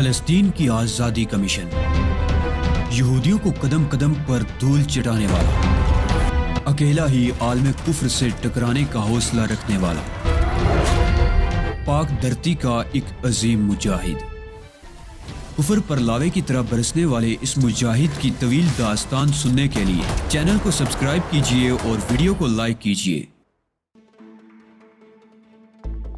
فلسطین کی آزادی کا مشن، یہودیوں کو قدم قدم پر دھول چٹانے والا، اکیلا ہی عالم کفر سے ٹکرانے کا حوصلہ رکھنے والا، پاک دھرتی کا ایک عظیم مجاہد، کفر پر لاوے کی طرح برسنے والے اس مجاہد کی طویل داستان سننے کے لیے چینل کو سبسکرائب کیجئے اور ویڈیو کو لائک کیجئے۔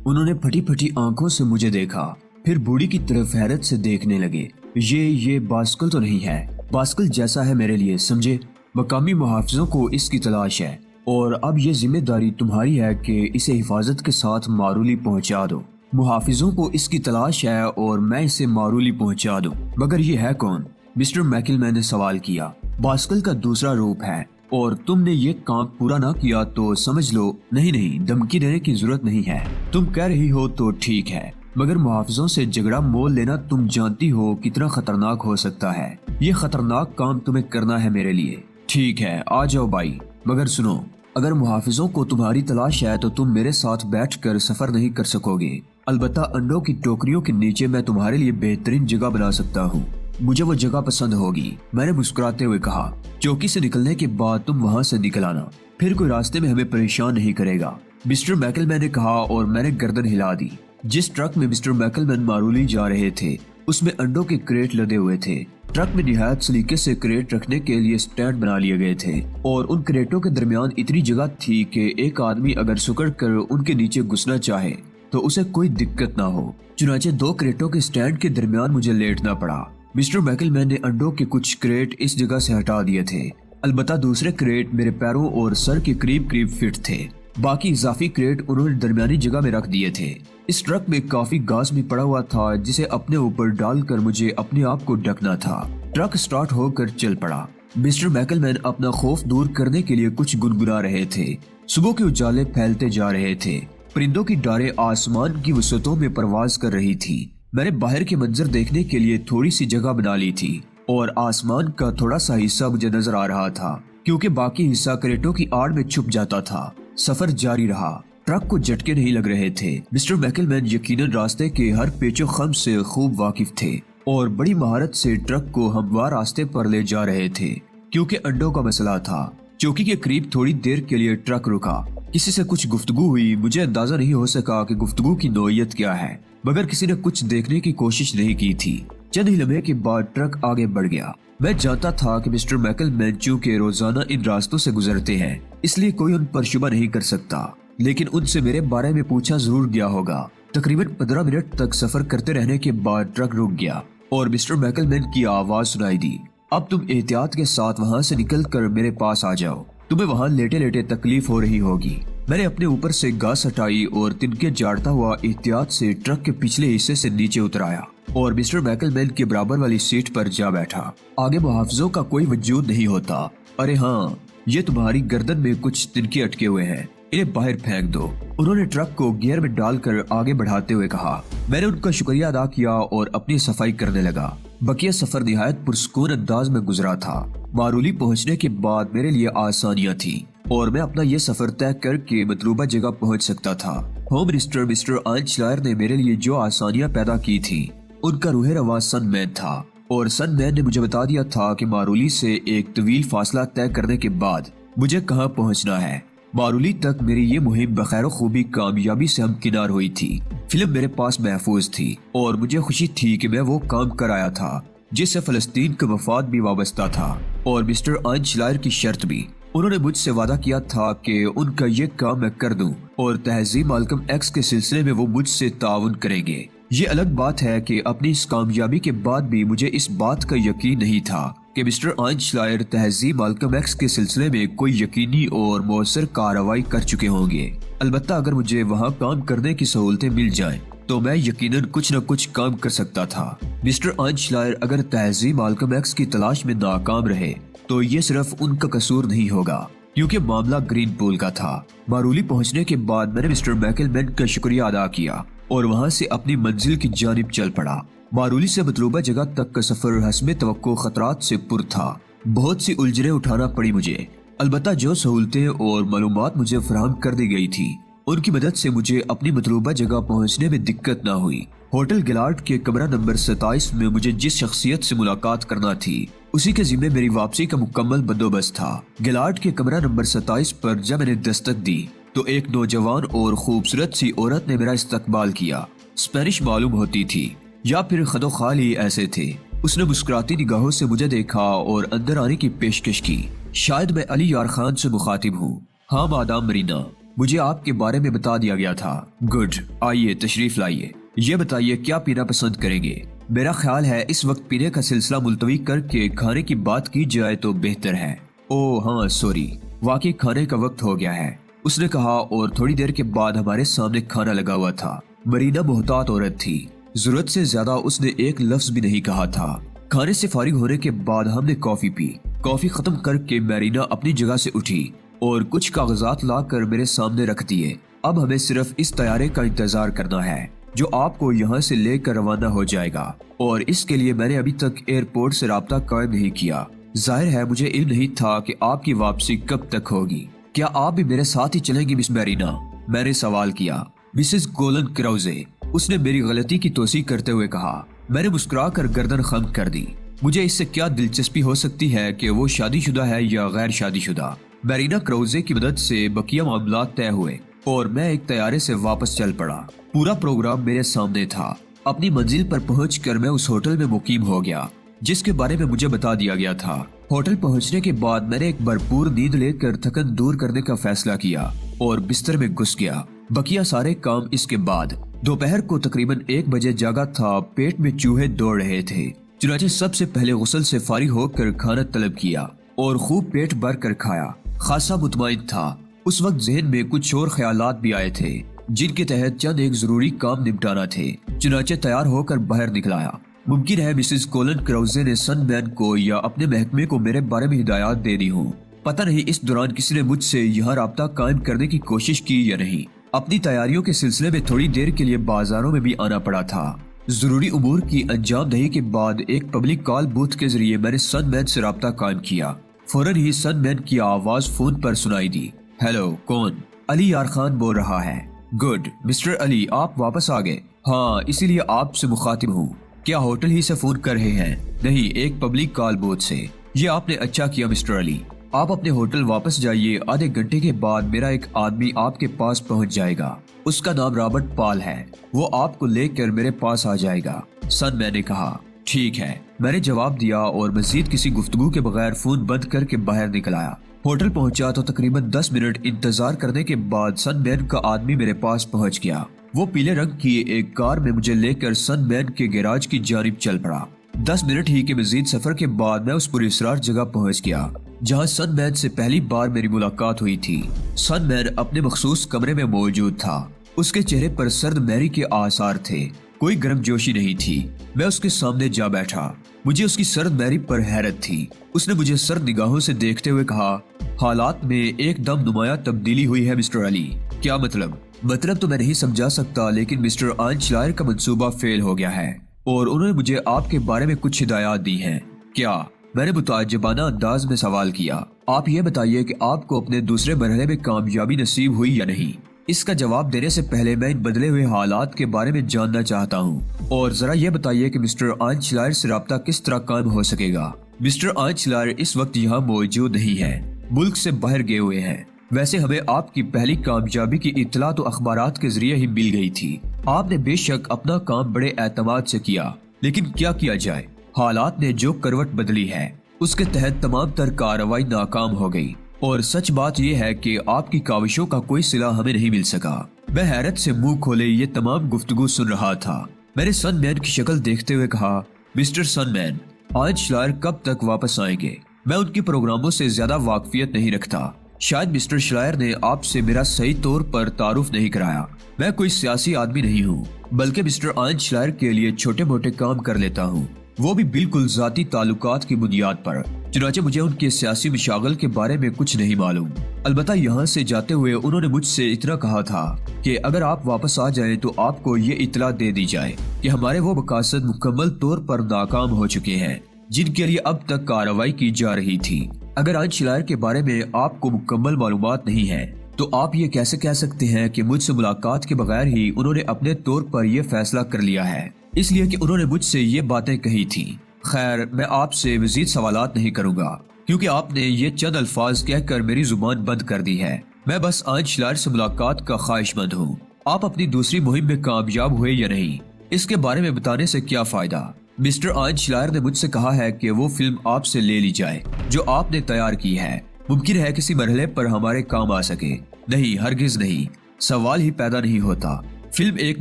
انہوں نے پھٹی پھٹی آنکھوں سے مجھے دیکھا، پھر بوڑھی کی طرف حیرت سے دیکھنے لگے۔ یہ باسکل تو نہیں ہے، باسکل جیسا ہے میرے لیے، سمجھے؟ مقامی محافظوں کو اس کی تلاش ہے اور اب یہ ذمہ داری تمہاری ہے کہ اسے حفاظت کے ساتھ مارولی پہنچا دو۔ محافظوں کو اس کی تلاش ہے اور میں اسے مارولی پہنچا دوں، مگر یہ ہے کون؟ مسٹر میکلمین نے سوال کیا۔ باسکل کا دوسرا روپ ہے، اور تم نے یہ کام پورا نہ کیا تو سمجھ لو۔ نہیں، دھمکی دینے کی ضرورت نہیں ہے، تم کہہ رہی ہو تو ٹھیک ہے، مگر محافظوں سے جھگڑا مول لینا تم جانتی ہو کتنا خطرناک ہو سکتا ہے۔ یہ خطرناک کام تمہیں کرنا ہے میرے لیے۔ ٹھیک ہے، آ جاؤ بھائی، مگر سنو، اگر محافظوں کو تمہاری تلاش ہے تو تم میرے ساتھ بیٹھ کر سفر نہیں کر سکو گے۔ البتہ انڈوں کی ٹوکریوں کے نیچے میں تمہارے لیے بہترین جگہ بنا سکتا ہوں، مجھے وہ جگہ پسند ہوگی، میں نے مسکراتے ہوئے کہا۔ چوکی سے نکلنے کے بعد تم وہاں سے نکل آنا، پھر کوئی راستے میں ہمیں پریشان نہیں کرے گا، مسٹر میکلمین نے کہا، اور میں نے گردن ہلا دی۔ جس ٹرک میں مسٹر میکلمین مارولی جا رہے تھے اس میں انڈوں کے کریٹ لدے ہوئے تھے۔ ٹرک میں نہایت سلیقے سے کریٹ رکھنے کے لیے سٹینڈ بنا لیے گئے تھے، اور ان کریٹوں کے درمیان اتنی جگہ تھی کہ ایک آدمی اگر سکڑ کر ان کے نیچے گھسنا چاہے تو اسے کوئی دقت نہ ہو۔ چنانچہ دو کریٹوں کے سٹینڈ کے درمیان مجھے لیٹنا پڑا۔ مسٹر میکلمین نے انڈوں کے کچھ کریٹ اس جگہ سے ہٹا دیے تھے، البتہ دوسرے کریٹ میرے پیروں اور سر کے قریب فٹ تھے۔ باقی اضافی کریٹ انہوں نے درمیانی جگہ میں رکھ دیے تھے۔ اس ٹرک میں کافی گاز بھی پڑا ہوا تھا جسے اپنے اوپر ڈال کر مجھے اپنے آپ کو ڈھکنا تھا۔ ٹرک سٹارٹ ہو کر چل پڑا۔ مسٹر میکلمین اپنا خوف دور کرنے کے لیے کچھ گنگنا رہے تھے۔ صبح کے اجالے پھیلتے جا رہے تھے، پرندوں کی ڈاریں آسمان کی وسعتوں میں پرواز کر رہی تھی۔ میں نے باہر کے منظر دیکھنے کے لیے تھوڑی سی جگہ بنا لی تھی، اور آسمان کا تھوڑا سا حصہ مجھے نظر آ رہا تھا کیونکہ باقی حصہ کریٹوں کی آڑ میں چھپ جاتا تھا۔ سفر جاری رہا، ٹرک کو جھٹکے نہیں لگ رہے تھے۔ مسٹر میکلمین یقیناً راستے کے ہر پیچ و خم سے خوب واقف تھے اور بڑی مہارت سے ٹرک کو ہموار راستے پر لے جا رہے تھے۔ کیونکہ انڈوں کا مسئلہ تھا، چوکی کے قریب تھوڑی دیر کے لیے ٹرک رکا۔ کسی سے کچھ گفتگو ہوئی، مجھے اندازہ نہیں ہو سکا کہ گفتگو کی نوعیت کیا ہے، مگر کسی نے کچھ دیکھنے کی کوشش نہیں کی تھی۔ چند ہی لمحے کے بعد ٹرک آگے بڑھ گیا۔ میں جانتا تھا کہ مسٹر میکلمین چونکہ روزانہ ان راستوں سے گزرتے ہیں، اس لیے کوئی ان پر شبہ نہیں کر سکتا، لیکن ان سے میرے بارے میں پوچھا ضرور گیا ہوگا۔ تقریباً 15 منٹ تک سفر کرتے رہنے کے بعد ٹرک رک گیا اور مسٹر میکلمین کی آواز سنائی دی۔ اب تم احتیاط کے ساتھ وہاں سے نکل کر میرے پاس آ جاؤ، تمہیں وہاں لیٹے لیٹے تکلیف ہو رہی ہوگی۔ میں نے اپنے اوپر سے گھاس ہٹائی اور تنکے جاڑتا ہوا احتیاط سے ٹرک کے پچھلے حصے سے نیچے اترایا اور مسٹر میکلمین کے برابر والی سیٹ پر جا بیٹھا۔ آگے محافظوں کا کوئی وجود نہیں ہوتا۔ ارے ہاں، یہ تمہاری گردن میں کچھ تنکے اٹکے ہوئے ہیں، انہیں باہر پھینک دو، انہوں نے ٹرک کو گیئر میں ڈال کر آگے بڑھاتے ہوئے کہا۔ میں نے ان کا شکریہ ادا کیا اور اپنی صفائی کرنے لگا۔ بقیہ سفر نہایت پرسکون انداز میں گزرا تھا۔ مارولی پہنچنے کے بعد میرے لیے آسانیاں تھیں اور میں اپنا یہ سفر طے کر کے مطلوبہ جگہ پہنچ سکتا تھا۔ ہوم منسٹر مسٹر آئنشلائر نے میرے لیے جو آسانیاں پیدا کی تھی ان کا روح رواں سن مین تھا، اور سن مین نے مجھے بتا دیا تھا کہ مارولی سے ایک طویل فاصلہ طے کرنے کے بعد مجھے کہاں پہنچنا ہے۔ مارولی تک میری یہ مہم بخیر و خوبی کامیابی سے ہمکنار ہوئی تھی۔ فلم میرے پاس محفوظ تھی اور مجھے خوشی تھی کہ میں وہ کام کر آیا تھا جس سے فلسطین کا مفاد بھی وابستہ تھا، اور مسٹر آئنشلائر کی شرط بھی۔ انہوں نے مجھ سے وعدہ کیا تھا کہ ان کا یہ کام میں کر دوں، اور تہذیب مالکم ایکس کے سلسلے میں وہ مجھ سے تعاون کریں گے۔ یہ الگ بات ہے کہ اپنی اس کامیابی کے بعد بھی مجھے اس بات کا یقین نہیں تھا کہ مسٹر آئنشلائر تہذیب مالکم ایکس کے سلسلے میں کوئی یقینی اور مؤثر کارروائی کر چکے ہوں گے۔ البتہ اگر مجھے وہاں کام کرنے کی سہولتیں مل جائیں تو میں یقیناً کچھ نہ کچھ کام کر سکتا تھا۔ مسٹر آئنشلائر اگر تہذیب مالکم ایکس کی تلاش میں ناکام رہے تو یہ صرف ان کا قصور نہیں ہوگا، کیونکہ معاملہ گرین پول کا تھا۔ مارولی پہنچنے کے بعد میں نے مسٹر میکلمین کا شکریہ ادا کیا اور وہاں سے اپنی منزل کی جانب چل پڑا۔ مارولی سے مطلوبہ جگہ تک کا سفر حسب توقع خطرات سے پر تھا۔ بہت سی الجھنیں اٹھانا پڑی مجھے، البتہ جو سہولتیں اور معلومات مجھے فراہم کر دی گئی تھی ان کی مدد سے مجھے اپنی مطلوبہ جگہ پہنچنے میں دقت نہ ہوئی۔ ہوٹل گیلارڈ کے کمرہ نمبر 27 میں مجھے جس شخصیت سے ملاقات کرنا تھی اسی کے ذمہ میری واپسی کا مکمل بندوبست تھا۔ گیلارڈ کے کمرہ نمبر 27 پر جب میں نے دستک دی تو ایک نوجوان اور خوبصورت سی عورت نے میرا استقبال کیا۔ اسپینش معلوم ہوتی تھی یا پھر خد و خال ہی ایسے تھے۔ اس نے مسکراتی نگاہوں سے مجھے دیکھا اور اندر آنے کی پیشکش کی۔ شاید میں علی یار خان سے مخاطب ہوں۔ ہاں مادام مرینا، مجھے آپ کے بارے میں بتا دیا گیا تھا۔ گڈ، آئیے تشریف لائیے۔ یہ بتائیے کیا پینا پسند کریں گے؟ میرا خیال ہے اس وقت پینے کا سلسلہ ملتوی کر کے کھانے کی بات کی جائے تو بہتر ہے۔ اوہ ہاں سوری، واقعی کھانے کا وقت ہو گیا ہے، اس نے کہا، اور تھوڑی دیر کے بعد ہمارے سامنے کھانا لگا ہوا تھا۔ مرینا محتاط عورت تھی، ضرورت سے زیادہ اس نے ایک لفظ بھی نہیں کہا تھا۔ کھانے سے فارغ ہونے کے بعد ہم نے کافی پی۔ کافی ختم کر کے مرینا اپنی جگہ سے اٹھی اور کچھ کاغذات لا کر میرے سامنے رکھ دیے۔ اب ہمیں صرف اس طیارے کا انتظار کرنا ہے جو آپ کو یہاں سے لے کر روانہ ہو جائے گا، اور اس کے لیے میں نے ابھی تک ایئرپورٹ سے رابطہ قائم نہیں کیا۔ ظاہر ہے مجھے علم نہیں تھا کہ آپ کی واپسی کب تک ہوگی۔ کیا آپ بھی میرے ساتھ ہی چلیں گی مس میرینا؟ میں نے سوال کیا۔ مسز گولن کراؤزے، اس نے میری غلطی کی توثیق کرتے ہوئے کہا۔ میں نے مسکرا کر گردن خم کر دی۔ مجھے اس سے کیا دلچسپی ہو سکتی ہے کہ وہ شادی شدہ ہے یا غیر شادی شدہ۔ میرینا کراؤزے کی مدد سے بقیہ معاملات طے ہوئے اور میں ایک طیارے سے واپس چل پڑا۔ پورا پروگرام میرے سامنے تھا۔ اپنی منزل پر پہنچ کر میں اس ہوٹل میں مقیم ہو گیا جس کے بارے میں مجھے بتا دیا گیا تھا۔ ہوٹل پہنچنے کے بعد میں نے ایک بھرپور نیند لے کر تھکن دور کرنے کا فیصلہ کیا اور بستر میں گھس گیا۔ بقیہ سارے کام اس کے بعد۔ دوپہر کو تقریباً 1 بجے جاگا تھا، پیٹ میں چوہے دوڑ رہے تھے، چنانچہ سب سے پہلے غسل سے فارغ ہو کر کھانا طلب کیا اور خوب پیٹ بھر کر کھایا۔ خاصا مطمئن تھا۔ اس وقت ذہن میں کچھ اور خیالات بھی آئے تھے جن کے تحت چند ایک ضروری کام نپٹانا تھے، چنانچہ تیار ہو کر باہر نکلایا۔ ممکن ہے مسز کولن کراؤزے نے سن مین کو یا اپنے محکمے کو میرے بارے میں ہدایات دے دی ہوں۔ پتہ نہیں اس دوران کسی نے مجھ سے یہاں رابطہ قائم کرنے کی کوشش کی یا نہیں۔ اپنی تیاریوں کے سلسلے میں تھوڑی دیر کے لیے بازاروں میں بھی آنا پڑا تھا۔ ضروری امور کی انجام دہی کے بعد ایک پبلک کال بوتھ کے ذریعے میں نے سن مین سے رابطہ قائم کیا۔ فوراً ہی سن مین کی آواز فون پر سنائی دی۔ ہیلو، کون؟ علی یار خان بول رہا ہے۔ گڈ، مسٹر علی آپ واپس آ گئے؟ ہاں، اسی لیے آپ سے مخاطب ہوں۔ کیا ہوٹل ہی سے فون کر رہے ہیں؟ نہیں، ایک پبلک کال بوتھ سے۔ یہ آپ نے اچھا کیا مسٹر علی، آپ اپنے ہوٹل واپس جائیے۔ آدھے گھنٹے کے بعد میرا ایک آدمی آپ کے پاس پہنچ جائے گا، اس کا نام رابرٹ پال ہے، وہ آپ کو لے کر میرے پاس آ جائے گا۔ سن میں نے کہا ٹھیک ہے، میں نے جواب دیا اور مزید کسی گفتگو کے بغیر فون بند کر کے باہر نکل آیا۔ ہوٹل پہنچا تو تقریباً 10 منٹ انتظار کرنے کے بعد سن مین کا آدمی میرے پاس پہنچ گیا۔ وہ پیلے رنگ کی ایک کار میں مجھے لے کر سن مین کے گیراج کی جانب چل پڑا۔ 10 منٹ ہی کے مزید سفر کے بعد میں اس پراسرار جگہ پہنچ گیا جہاں سن مین سے پہلی بار میری ملاقات ہوئی تھی۔ سن مین اپنے مخصوص کمرے میں موجود تھا۔ اس کے چہرے پر سرد مہری کے آثار تھے، کوئی گرم جوشی نہیں تھی۔ میں اس کے سامنے جا بیٹھا۔ مجھے اس کی سرد مہری پر حیرت تھی۔ اس نے مجھے سرد نگاہوں سے دیکھتے ہوئے کہا، حالات میں ایک دم نمایاں تبدیلی ہوئی ہے مسٹر علی۔ کیا مطلب؟ مطلب تو میں نہیں سمجھا سکتا، لیکن مسٹر آئنشلائر کا منصوبہ فیل ہو گیا ہے اور انہوں نے مجھے آپ کے بارے میں کچھ ہدایات دی ہیں۔ کیا؟ میں نے متعجبانہ انداز میں سوال کیا۔ آپ یہ بتائیے کہ آپ کو اپنے دوسرے مرحلے میں کامیابی نصیب ہوئی یا نہیں؟ اس کا جواب دینے سے پہلے میں ان بدلے ہوئے حالات کے بارے میں جاننا چاہتا ہوں، اور ذرا یہ بتائیے کہ مسٹر آئنشلائر سے رابطہ کس طرح قائم ہو سکے گا؟ مسٹر آئنشلائر اس وقت یہاں موجود نہیں ہے، ملک سے باہر گئے ہوئے ہیں۔ ویسے ہمیں آپ کی پہلی کامیابی کی اطلاع تو اخبارات کے ذریعے ہی مل گئی تھی۔ آپ نے بے شک اپنا کام بڑے اعتماد سے کیا، لیکن کیا کیا جائے، حالات نے جو کروٹ بدلی ہے اس کے تحت تمام تر کارروائی ناکام ہو گئی، اور سچ بات یہ ہے کہ آپ کی کاوشوں کا کوئی صلہ ہمیں نہیں مل سکا۔ میں حیرت سے منہ کھولے یہ تمام گفتگو سن رہا تھا۔ میں نے سن مین کی شکل دیکھتے ہوئے کہا، مسٹر سن مین، آئنشلائر کب تک واپس آئیں گے؟ میں ان کے پروگراموں سے زیادہ واقفیت نہیں رکھتا۔ شاید مسٹر شلائر نے آپ سے میرا صحیح طور پر تعارف نہیں کرایا۔ میں کوئی سیاسی آدمی نہیں ہوں، بلکہ مسٹر آئنشلائر کے لیے چھوٹے موٹے کام کر لیتا ہوں، وہ بھی بالکل ذاتی تعلقات کی بنیاد پر۔ چنانچہ مجھے ان کے سیاسی مشاغل کے بارے میں کچھ نہیں معلوم۔ البتہ یہاں سے جاتے ہوئے انہوں نے مجھ سے اتنا کہا تھا کہ اگر آپ واپس آ جائیں تو آپ کو یہ اطلاع دے دی جائے کہ ہمارے وہ مقاصد مکمل طور پر ناکام ہو چکے ہیں جن کے لیے اب تک کارروائی کی جا رہی تھی۔ اگر آئنشلائر کے بارے میں آپ کو مکمل معلومات نہیں ہے تو آپ یہ کیسے کہہ سکتے ہیں کہ مجھ سے ملاقات کے بغیر ہی انہوں نے اپنے طور پر یہ فیصلہ کر لیا ہے؟ اس لیے کہ انہوں نے مجھ سے یہ باتیں کہی تھی۔ خیر، میں آپ سے مزید سوالات نہیں کروں گا کیونکہ آپ نے یہ چند الفاظ کہہ کر میری زبان بند کر دی ہے۔ میں بس آئن شلائر سے ملاقات کا خواہش مند ہوں۔ آپ اپنی دوسری مہم میں کامیاب ہوئے یا نہیں، اس کے بارے میں بتانے سے کیا فائدہ؟ مسٹر آئن شلائر نے مجھ سے کہا ہے کہ وہ فلم آپ سے لے لی جائے جو آپ نے تیار کی ہے۔ ممکن ہے کسی مرحلے پر ہمارے کام آ سکے۔ نہیں، ہرگز نہیں، سوال ہی پیدا نہیں ہوتا۔ فلم ایک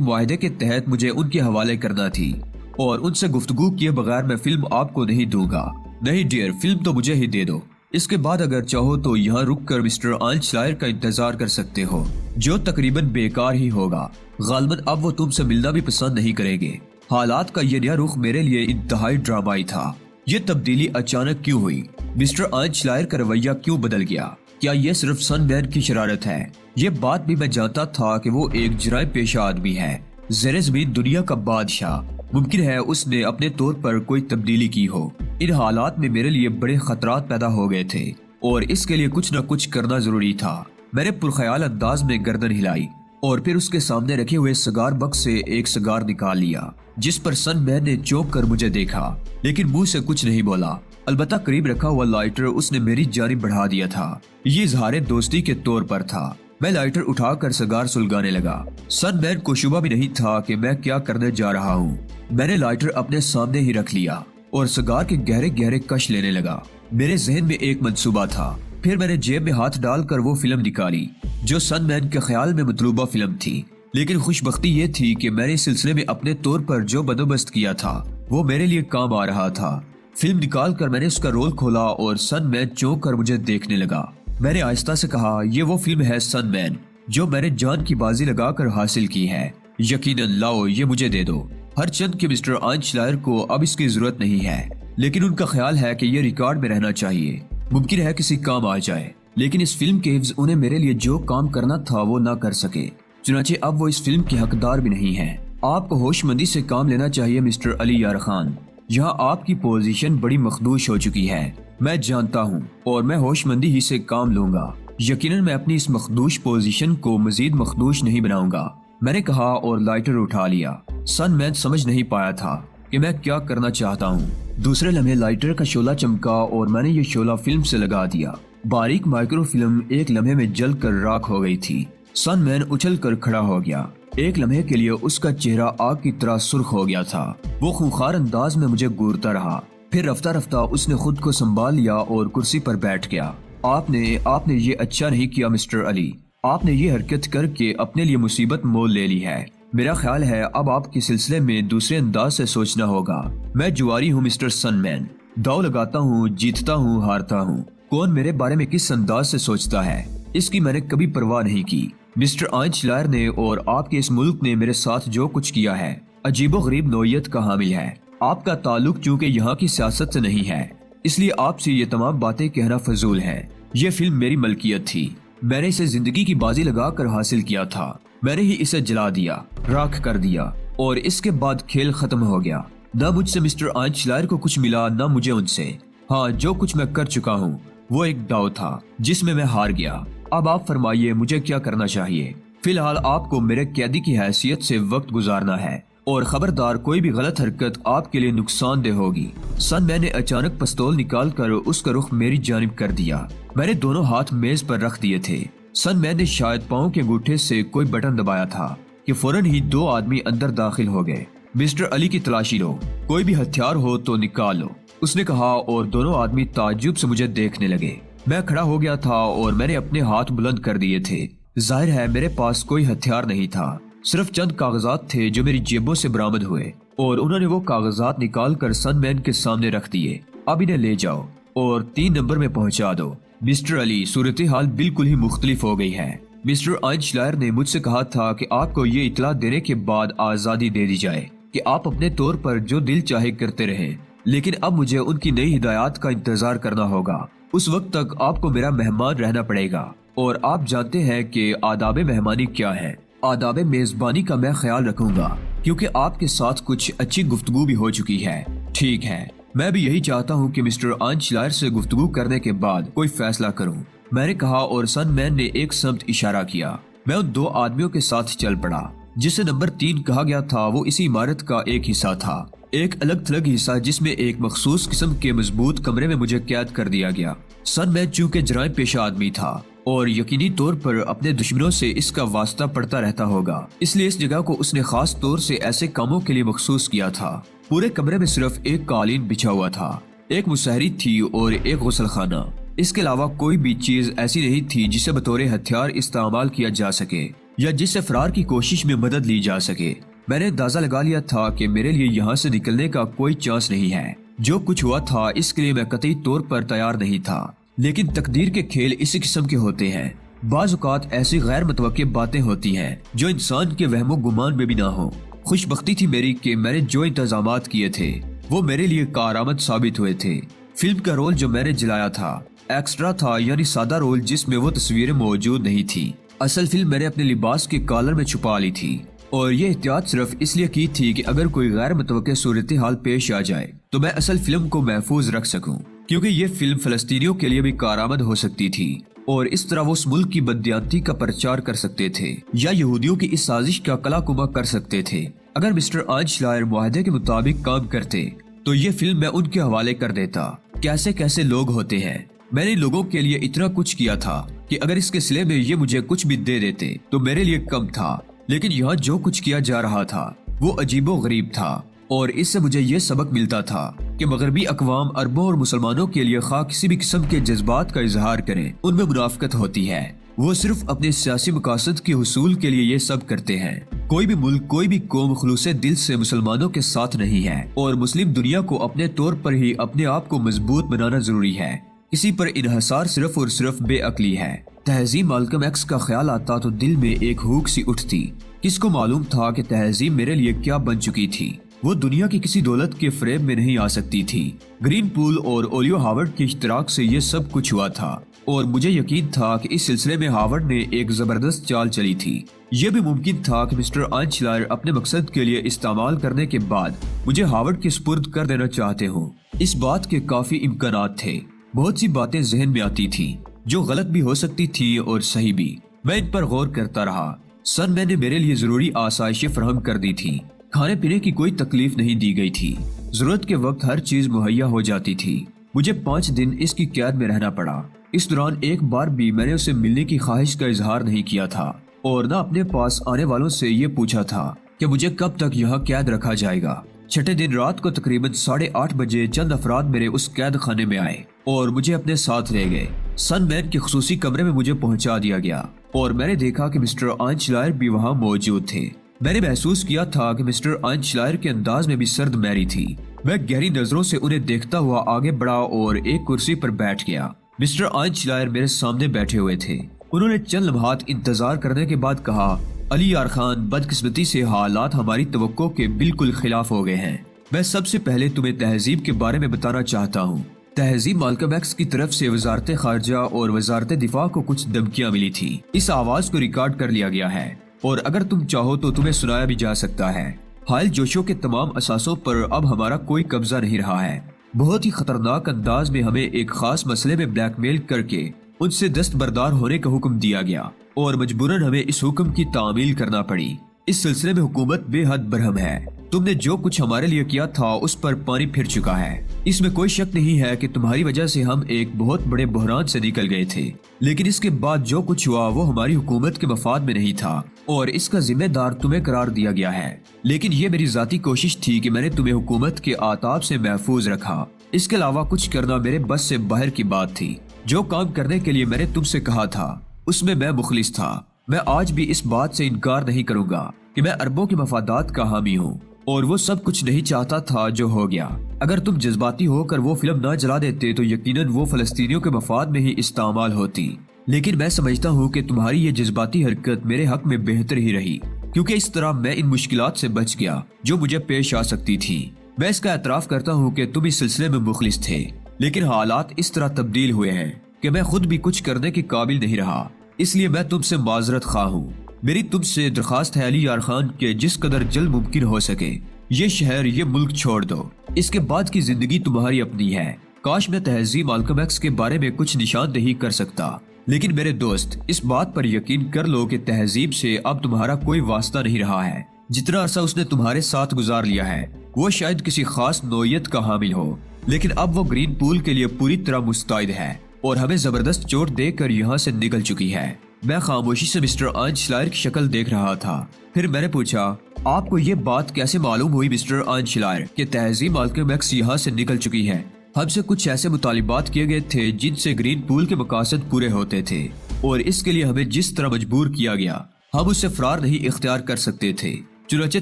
معاہدے کے تحت مجھے ان کے حوالے کرنا تھی اور ان سے گفتگو کیے بغیر میں فلم آپ کو نہیں دوں گا۔ نہیں ڈیئر، فلم تو مجھے ہی دے دو۔ اس کے بعد اگر چاہو تو یہاں رک کر مسٹر آئن شلائر کا انتظار کر سکتے ہو، جو تقریباً بیکار ہی ہوگا۔ غالباً اب وہ تم سے ملنا بھی پسند نہیں کریں گے۔ حالات کا یہ نیا رخ میرے لیے انتہائی ڈرامائی تھا۔ یہ تبدیلی اچانک کیوں ہوئی؟ مسٹر آئن شلائر کا رویہ کیوں بدل گیا؟ کیا یہ صرف سن مین کی شرارت ہے؟ یہ بات بھی میں جانتا تھا کہ وہ ایک جرائم پیشہ آدمی ہے، زیر زمین دنیا کا بادشاہ۔ ممکن ہے اس نے اپنے طور پر کوئی تبدیلی کی ہو۔ ان حالات میں میرے لیے بڑے خطرات پیدا ہو گئے تھے اور اس کے لیے کچھ نہ کچھ کرنا ضروری تھا۔ میں نے پرخیال انداز میں گردن ہلائی اور پھر اس کے سامنے رکھے ہوئے سگار بکس سے ایک سگار نکال لیا، جس پر سن مین نے چونک کر مجھے دیکھا لیکن منہ سے کچھ نہیں بولا۔ البتہ قریب رکھا ہوا لائٹر اس نے میری جانب بڑھا دیا تھا۔ یہ اظہار دوستی کے طور پر تھا۔ میں لائٹر اٹھا کر سگار سلگانے لگا۔ سن مین کو شبہ بھی نہیں تھا کہ میں کیا کرنے جا رہا ہوں۔ میں نے لائٹر اپنے سامنے ہی رکھ لیا اور سگار کے گہرے گہرے کش لینے لگا۔ میرے ذہن میں ایک منصوبہ تھا۔ پھر میں نے جیب میں ہاتھ ڈال کر وہ فلم نکالی جو سن مین کے خیال میں مطلوبہ فلم تھی، لیکن خوش بختی یہ تھی کہ میں نے اس سلسلے میں اپنے طور پر جو بندوبست کیا تھا وہ میرے لیے کام آ رہا تھا۔ فلم نکال کر میں نے اس کا رول کھولا اور سن مین چونک کر مجھے دیکھنے لگا۔ میں نے آہستہ سے کہا، یہ وہ فلم ہے سن مین جو میں نے جان کی بازی لگا کر حاصل کی ہے۔ یقیناً، لاؤ یہ مجھے دے دو۔ ہر چند کے مسٹر آئن شلائر کو اب اس کی ضرورت نہیں ہے، لیکن ان کا خیال ہے کہ یہ ریکارڈ میں رہنا چاہیے۔ ممکن ہے کسی کام آ جائے، لیکن اس فلم کے حفظ انہیں میرے لیے جو کام کرنا تھا وہ نہ کر سکے۔ چنانچہ اب وہ اس فلم کے حقدار بھی نہیں ہیں۔ آپ کو ہوش مندی سے کام لینا چاہیے مسٹر علی یار خان۔ یہاں آپ کی پوزیشن بڑی مخدوش ہو چکی ہے، میں جانتا ہوں، اور میں ہوش مندی ہی سے کام لوں گا۔ یقیناً میں اپنی اس مخدوش پوزیشن کو مزید مخدوش نہیں بناؤں گا، میں نے کہا اور لائٹر اٹھا لیا۔ سن مین سمجھ نہیں پایا تھا کہ میں کیا کرنا چاہتا ہوں۔ دوسرے لمحے لائٹر کا شعلہ چمکا اور میں نے یہ شعلہ فلم سے لگا دیا۔ باریک مائکرو فلم ایک لمحے میں جل کر راکھ ہو گئی تھی۔ سن مین اچھل کر کھڑا ہو گیا۔ ایک لمحے کے لیے اس کا چہرہ آگ کی طرح سرخ ہو گیا تھا۔ وہ خونخوار انداز میں مجھے گورتا رہا، پھر رفتہ رفتہ اس نے خود کو سنبھال لیا اور کرسی پر بیٹھ گیا۔ آپ نے یہ اچھا نہیں کیا مسٹر علی۔ آپ نے یہ حرکت کر کے اپنے لیے مصیبت مول لے لی ہے۔ میرا خیال ہے اب آپ کے سلسلے میں دوسرے انداز سے سوچنا ہوگا۔ میں جواری ہوں مسٹر سن مین، داؤ لگاتا ہوں، جیتتا ہوں، ہارتا ہوں۔ کون میرے بارے میں کس انداز سے سوچتا ہے، اس کی میں نے کبھی پرواہ نہیں کی۔ مسٹر آئن شلائر نے اور آپ کے اس ملک نے میرے ساتھ جو کچھ کیا ہے عجیب و غریب نوعیت کا حامل ہے۔ آپ کا تعلق چونکہ یہاں کی سیاست سے نہیں ہے، اس لیے آپ سے یہ تمام باتیں کہنا فضول ہے۔ یہ فلم میری ملکیت تھی، میں نے اسے زندگی کی بازی لگا کر حاصل کیا تھا۔ میں نے ہی اسے جلا دیا، راکھ کر دیا، اور اس کے بعد کھیل ختم ہو گیا۔ نہ مجھ سے مسٹر آئن شلائر کو کچھ ملا، نہ مجھے ان سے۔ ہاں، جو کچھ میں کر چکا ہوں وہ ایک داؤ تھا جس میں ہار گیا۔ اب آپ فرمائیے مجھے کیا کرنا چاہیے؟ فی الحال آپ کو میرے قیدی کی حیثیت سے وقت گزارنا ہے، اور خبردار کوئی بھی غلط حرکت آپ کے لیے نقصان دہ ہوگی۔ سن مین نے اچانک پستول نکال کر اس کا رخ میری جانب کر دیا۔ میں نے دونوں ہاتھ میز پر رکھ دیے تھے۔ سن مین نے شاید پاؤں کے انگوٹھے سے کوئی بٹن دبایا تھا کہ فوراً ہی دو آدمی اندر داخل ہو گئے۔ مسٹر علی کی تلاشی لو، کوئی بھی ہتھیار ہو تو نکال لو، اس نے کہا، اور دونوں آدمی تعجب سے مجھے دیکھنے لگے۔ میں کھڑا ہو گیا تھا اور میں نے اپنے ہاتھ بلند کر دیے تھے۔ ظاہر ہے میرے پاس کوئی ہتھیار نہیں تھا، صرف چند کاغذات تھے جو میری جیبوں سے برآمد ہوئے، اور انہوں نے وہ کاغذات نکال کر سن مین کے سامنے رکھ دیے۔ اب انہیں لے جاؤ اور 3 نمبر میں پہنچا دو۔ مسٹر علی، صورتحال بالکل ہی مختلف ہو گئی ہے۔ مسٹر آئن شلائر نے مجھ سے کہا تھا کہ آپ کو یہ اطلاع دینے کے بعد آزادی دے دی جائے کہ آپ اپنے طور پر جو دل چاہے کرتے رہیں، لیکن اب مجھے ان کی نئی ہدایات کا انتظار کرنا ہوگا۔ اس وقت تک آپ کو میرا مہمان رہنا پڑے گا، اور آپ جانتے ہیں کہ آداب مہمانی کیا ہے۔ آداب میزبانی کا میں خیال رکھوں گا، کیونکہ آپ کے ساتھ کچھ اچھی گفتگو بھی ہو چکی ہے۔ ٹھیک ہے، میں بھی یہی چاہتا ہوں کہ مسٹر آئن شلائر سے گفتگو کرنے کے بعد کوئی فیصلہ کروں۔ میں نے کہا اور سن مین نے ایک سمت اشارہ کیا۔ میں ان دو آدمیوں کے ساتھ چل پڑا۔ جسے نمبر 3 کہا گیا تھا وہ اسی عمارت کا ایک حصہ تھا، ایک الگ تھلگ حصہ جس میں ایک مخصوص قسم کے مضبوط کمرے میں مجھے قید کر دیا گیا۔ سن مین چونکہ جرائم پیشہ آدمی تھا اور یقینی طور پر اپنے دشمنوں سے اس کا واسطہ پڑتا رہتا ہوگا، اس لیے اس جگہ کو اس نے خاص طور سے ایسے کاموں کے لیے مخصوص کیا تھا۔ پورے کمرے میں صرف ایک قالین بچھا ہوا تھا، ایک مسہری تھی اور ایک غسل خانہ۔ اس کے علاوہ کوئی بھی چیز ایسی نہیں تھی جسے بطور ہتھیار استعمال کیا جا سکے یا جس سے فرار کی کوشش میں مدد لی جا سکے۔ میں نے اندازہ لگا لیا تھا کہ میرے لیے یہاں سے نکلنے کا کوئی چانس نہیں ہے۔ جو کچھ ہوا تھا اس کے لیے میں قطعی طور پر تیار نہیں تھا، لیکن تقدیر کے کھیل اسی قسم کے ہوتے ہیں۔ بعض اوقات ایسی غیر متوقع باتیں ہوتی ہیں جو انسان کے وہم و گمان میں بھی نہ ہو۔ خوش بختی تھی میری کہ میں نے جو انتظامات کیے تھے وہ میرے لیے کارآمد ثابت ہوئے تھے۔ فلم کا رول جو میں نے جلایا تھا ایکسٹرا تھا، یعنی سادہ رول جس میں وہ تصویریں موجود نہیں تھی۔ اصل فلم میں نے اپنے لباس کے کالر میں چھپا لی تھی اور یہ احتیاط صرف اس لیے کی تھی کہ اگر کوئی غیر متوقع صورتحال پیش آ جائے تو میں اصل فلم کو محفوظ رکھ سکوں، کیونکہ یہ فلم فلسطینیوں کے لیے بھی کارآمد ہو سکتی تھی اور اس طرح وہ اس ملک کی بددیانتی کا پرچار کر سکتے تھے یا یہودیوں کی اس سازش کا کلا کما کر سکتے تھے۔ اگر مسٹر آنچلائر معاہدے کے مطابق کام کرتے تو یہ فلم میں ان کے حوالے کر دیتا۔ کیسے کیسے لوگ ہوتے ہیں۔ میں نے لوگوں کے لیے اتنا کچھ کیا تھا کہ اگر اس کے صلے میں یہ مجھے کچھ بھی دے دیتے تو میرے لیے کم تھا، لیکن یہاں جو کچھ کیا جا رہا تھا وہ عجیب و غریب تھا اور اس سے مجھے یہ سبق ملتا تھا کہ مغربی اقوام عربوں اور مسلمانوں کے لیے خواہ کسی بھی قسم کے جذبات کا اظہار کریں ان میں منافقت ہوتی ہے۔ وہ صرف اپنے سیاسی مقاصد کے حصول کے لیے یہ سب کرتے ہیں۔ کوئی بھی ملک، کوئی بھی قوم خلوص دل سے مسلمانوں کے ساتھ نہیں ہے اور مسلم دنیا کو اپنے طور پر ہی اپنے آپ کو مضبوط بنانا ضروری ہے۔ اسی پر انحصار صرف اور صرف بے عقلی ہے۔ تہذیب مالکم ایکس کا خیال آتا تو دل میں ایک ہوک سی اٹھتی۔ کس کو معلوم تھا کہ تہذیب میرے لیے کیا بن چکی تھی۔ وہ دنیا کی کسی دولت کے فریب میں نہیں آ سکتی تھی۔ گرین پول اور اولیو ہاورڈ کے اشتراک سے یہ سب کچھ ہوا تھا اور مجھے یقین تھا کہ اس سلسلے میں ہاورڈ نے ایک زبردست چال چلی تھی۔ یہ بھی ممکن تھا کہ مسٹر آنچلائر اپنے مقصد کے لیے استعمال کرنے کے بعد مجھے ہاورڈ کے سپرد کر دینا چاہتے ہوں۔ اس بات کے کافی امکانات تھے۔ بہت سی باتیں ذہن میں آتی تھیں جو غلط بھی ہو سکتی تھی اور صحیح بھی۔ میں ان پر غور کرتا رہا۔ سن میں نے میرے لیے ضروری آسائشیں فراہم کر دی تھی۔ کھانے پینے کی کوئی تکلیف نہیں دی گئی تھی۔ ضرورت کے وقت ہر چیز مہیا ہو جاتی تھی۔ مجھے 5 دن اس کی قید میں رہنا پڑا۔ اس دوران ایک بار بھی میں نے اسے ملنے کی خواہش کا اظہار نہیں کیا تھا اور نہ اپنے پاس آنے والوں سے یہ پوچھا تھا کہ مجھے کب تک یہاں قید رکھا جائے گا۔ چھٹے دن رات کو تقریباً 8:30 بجے چند افراد میرے اس قید خانے میں آئے اور مجھے اپنے ساتھ لے گئے۔ سن مین کے خصوصی کمرے میں مجھے پہنچا دیا گیا اور میں نے دیکھا کہ مسٹر آنچلائر بھی وہاں موجود تھے۔ میں نے محسوس کیا تھا کہ مسٹر آنچلائر کے انداز میں بھی سرد میری تھی۔ میں گہری نظروں سے انہیں دیکھتا ہوا آگے بڑھا اور ایک کرسی پر بیٹھ گیا۔ مسٹر آنچلائر میرے سامنے بیٹھے ہوئے تھے۔ انہوں نے چند لمحات انتظار کرنے کے بعد کہا، علی یار خان، بدقسمتی سے حالات ہماری توقع کے بالکل خلاف ہو گئے ہیں۔ میں سب سے پہلے تمہیں تہذیب کے بارے میں بتانا چاہتا ہوں۔ تہذیب مالکم ایکس کی طرف سے وزارت خارجہ اور وزارت دفاع کو کچھ دھمکیاں ملی تھی۔ اس آواز کو ریکارڈ کر لیا گیا ہے اور اگر تم چاہو تو تمہیں سنایا بھی جا سکتا ہے۔ حائل جوشوں کے تمام اثاثوں پر اب ہمارا کوئی قبضہ نہیں رہا ہے۔ بہت ہی خطرناک انداز میں ہمیں ایک خاص مسئلے میں بلیک میل کر کے ان سے دستبردار ہونے کا حکم دیا گیا اور مجبوراً ہمیں اس حکم کی تعمیل کرنا پڑی۔ اس سلسلے میں حکومت بے حد برہم ہے۔ تم نے جو کچھ ہمارے لیے کیا تھا اس پر پانی پھر چکا ہے۔ اس میں کوئی شک نہیں ہے کہ تمہاری وجہ سے ہم ایک بہت بڑے بحران سے نکل گئے تھے، لیکن اس کے بعد جو کچھ ہوا وہ ہماری حکومت کے مفاد میں نہیں تھا اور اس کا ذمہ دار تمہیں قرار دیا گیا ہے۔ لیکن یہ میری ذاتی کوشش تھی کہ میں نے تمہیں حکومت کے آتاب سے محفوظ رکھا۔ اس کے علاوہ کچھ کرنا میرے بس سے باہر کی بات تھی۔ جو کام کرنے کے لیے میں نے تم سے کہا تھا اس میں مخلص تھا۔ میں آج بھی اس بات سے انکار نہیں کروں گا کہ میں عربوں کے مفادات کا حامی ہوں اور وہ سب کچھ نہیں چاہتا تھا جو ہو گیا۔ اگر تم جذباتی ہو کر وہ فلم نہ جلا دیتے تو یقیناً وہ فلسطینیوں کے مفاد میں ہی استعمال ہوتی، لیکن میں سمجھتا ہوں کہ تمہاری یہ جذباتی حرکت میرے حق میں بہتر ہی رہی، کیونکہ اس طرح میں ان مشکلات سے بچ گیا جو مجھے پیش آ سکتی تھی۔ میں اس کا اعتراف کرتا ہوں کہ تم اس سلسلے میں مخلص تھے، لیکن حالات اس طرح تبدیل ہوئے ہیں کہ میں خود بھی کچھ کرنے کے قابل نہیں رہا، اس لیے میں تم سے معذرت خواہ ہوں۔ میری تم سے درخواست ہے علی یار خان کہ جس قدر جلد ممکن ہو سکے یہ شہر، یہ ملک چھوڑ دو۔ اس کے بعد کی زندگی تمہاری اپنی ہے۔ کاش میں تہذیب مالکم ایکس کے بارے میں کچھ نشاندہی کر سکتا، لیکن میرے دوست اس بات پر یقین کر لو کہ تہذیب سے اب تمہارا کوئی واسطہ نہیں رہا ہے۔ جتنا عرصہ اس نے تمہارے ساتھ گزار لیا ہے وہ شاید کسی خاص نوعیت کا حامل ہو، لیکن اب وہ گرین پول کے لیے پوری طرح مستعد ہے اور ہمیں زبردست چوٹ دے کر یہاں سے نکل چکی ہے۔ میں خاموشی سے مسٹر آنچلائر کی شکل دیکھ رہا تھا۔ پھر میں نے پوچھا، آپ کو یہ بات کیسے معلوم ہوئی مسٹر آنچلائر کہ تہذیب مالکم ایکس یہاں سے نکل چکی ہے؟ ہم سے کچھ ایسے مطالبات کیے گئے تھے جن سے گرین پول کے مقاصد پورے ہوتے تھے، اور اس کے لیے ہمیں جس طرح مجبور کیا گیا ہم اس سے فرار نہیں اختیار کر سکتے تھے۔ چنانچہ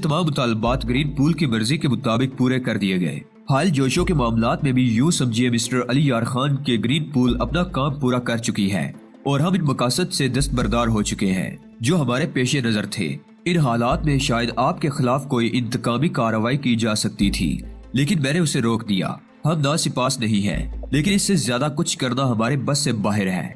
تمام مطالبات گرین پول کی مرضی کے مطابق پورے کر دیے گئے۔ حال جوشوں کے معاملات میں بھی یوں سمجھیے مسٹر علی یار خان کے گرین پول اپنا کام پورا کر چکی ہے اور ہم ان مقاصد سے دستبردار ہو چکے ہیں جو ہمارے پیش نظر تھے۔ ان حالات میں شاید آپ کے خلاف کوئی انتقامی کارروائی کی جا سکتی تھی، لیکن میں نے اسے روک دیا۔ ہم ناسپاس نہیں ہیں، لیکن اس سے زیادہ کچھ کرنا ہمارے بس سے باہر ہے۔